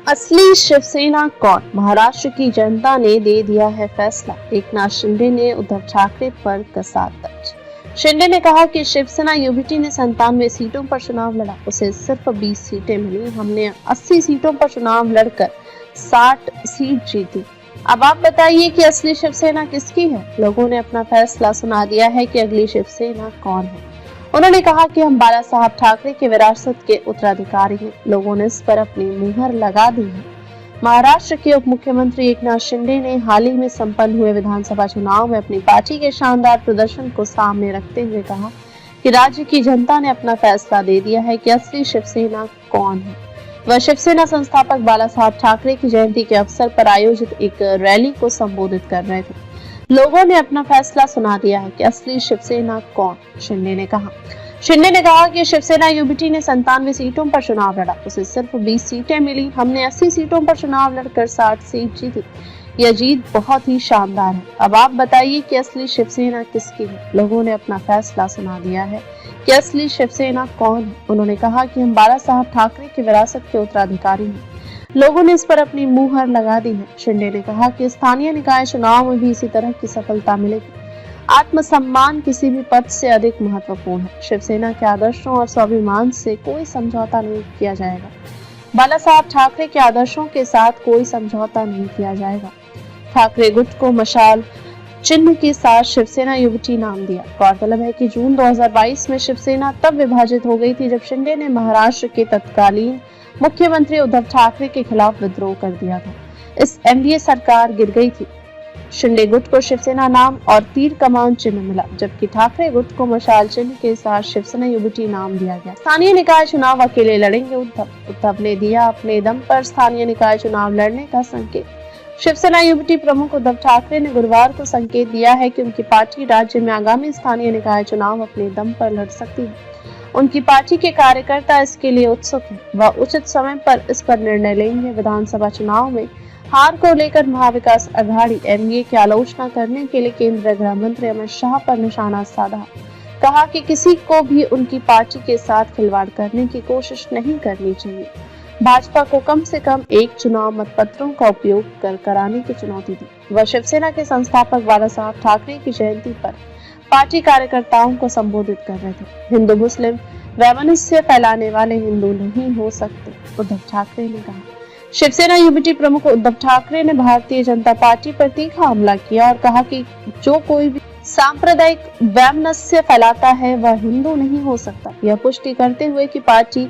असली शिवसेना कौन? महाराष्ट्र की जनता ने दे दिया है फैसला। एकनाथ शिंदे ने उद्धव ठाकरे पर कसा तंज। शिंदे ने कहा कि शिवसेना यूबीटी ने 97 सीटों पर चुनाव लड़ा, उसे सिर्फ 20 सीटें मिली। हमने 80 सीटों पर चुनाव लड़कर 60 सीट जीती। अब आप बताइए कि असली शिवसेना किसकी है? लोगों ने अपना फैसला सुना दिया है कि अगली शिवसेना कौन है। उन्होंने कहा कि हम बाला साहब ठाकरे की विरासत के उत्तराधिकारी हैं। लोगों ने इस पर अपनी मुहर लगा दी है। महाराष्ट्र के उप मुख्यमंत्री एकनाथ शिंदे ने हाल ही में संपन्न हुए विधानसभा चुनाव में अपनी पार्टी के शानदार प्रदर्शन को सामने रखते हुए कहा कि राज्य की जनता ने अपना फैसला दे दिया है कि असली शिवसेना कौन है। वह शिवसेना संस्थापक बाला साहब ठाकरे की जयंती के अवसर पर आयोजित एक रैली को संबोधित कर रहे थे। लोगों ने अपना फैसला सुना दिया है कि असली शिवसेना कौन, शिंदे ने कहा। शिंदे ने कहा कि शिवसेना यूबीटी ने 97 सीटों पर चुनाव लड़ा, उसे सिर्फ 20 सीटें मिली। हमने 80 सीटों पर चुनाव लड़कर 60 सीट जीती। यह जीत बहुत ही शानदार है। अब आप बताइए कि असली शिवसेना किसकी है? लोगों ने अपना फैसला सुना दिया है कि असली शिवसेना कौन है। उन्होंने कहा कि हम बाला साहब ठाकरे की विरासत के उत्तराधिकारी हैं। लोगों ने इस पर अपनी मुहर लगा दी है। शिंदे ने कहा कि स्थानीय निकाय चुनाव में भी इसी तरह की सफलता मिलेगी। आत्मसम्मान किसी भी पद से अधिक महत्वपूर्ण है। शिवसेना के आदर्शों और स्वाभिमान से कोई समझौता नहीं किया जाएगा। बाला साहब ठाकरे के आदर्शों के साथ कोई समझौता नहीं किया जाएगा। ठाकरे गुट को मशाल चिन्ह के साथ शिवसेना यूबीटी नाम दिया। गौरतलब है कि जून 2022 में शिवसेना तब विभाजित हो गई थी जब शिंदे ने महाराष्ट्र के तत्कालीन मुख्यमंत्री उद्धव ठाकरे के खिलाफ विद्रोह कर दिया था। इस एनडीए सरकार गिर गई थी। शिंदे गुट को शिवसेना नाम और तीर कमान चिन्ह मिला, जबकि ठाकरे गुट को मशाल चिन्ह के साथ शिवसेना यूबीटी नाम दिया गया। स्थानीय निकाय चुनाव अकेले लड़ेंगे उद्धव ने दिया अपने दम पर स्थानीय निकाय चुनाव लड़ने का संकेत। शिवसेना यूबीटी प्रमुख उद्धव ठाकरे ने गुरुवार को संकेत दिया है कि उनकी पार्टी राज्य में आगामी स्थानीय निकाय चुनाव अपने दम पर लड़ सकती है। उनकी पार्टी के कार्यकर्ता इसके लिए उत्सुक हैं। वह उचित समय पर इस पर निर्णय लेंगे। विधानसभा चुनाव में हार को लेकर महाविकास अघाड़ी एनडीए की आलोचना करने के लिए केंद्रीय गृह मंत्री अमित शाह पर निशाना साधा। कहा कि किसी को भी उनकी पार्टी के साथ खिलवाड़ करने की कोशिश नहीं करनी चाहिए। भाजपा को कम से कम एक चुनाव मतपत्रों का उपयोग कर कराने की चुनौती दी। वह शिवसेना के संस्थापक बाला साहब ठाकरे की जयंती पर पार्टी कार्यकर्ताओं को संबोधित कर रहे थे। हिंदू मुस्लिम वैमनस्य फैलाने वाले हिंदू नहीं हो सकते, उद्धव ठाकरे ने कहा। शिवसेना यूबीटी प्रमुख उद्धव ठाकरे ने भारतीय जनता पार्टी पर तीखा हमला किया और कहा कि जो कोई भी सांप्रदायिक वैमनस्य फैलाता है वह हिंदू नहीं हो सकता। यह पुष्टि करते हुए कि पार्टी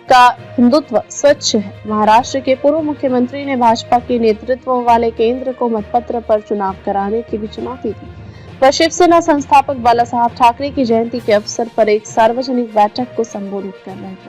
का हिंदुत्व स्वच्छ है। महाराष्ट्र के पूर्व मुख्यमंत्री ने भाजपा के नेतृत्व वाले केंद्र को मतपत्र पर चुनाव कराने की भी चुनौती दी। वह शिवसेना संस्थापक बाला साहब ठाकरे की जयंती के अवसर पर एक सार्वजनिक बैठक को संबोधित कर रहे थे।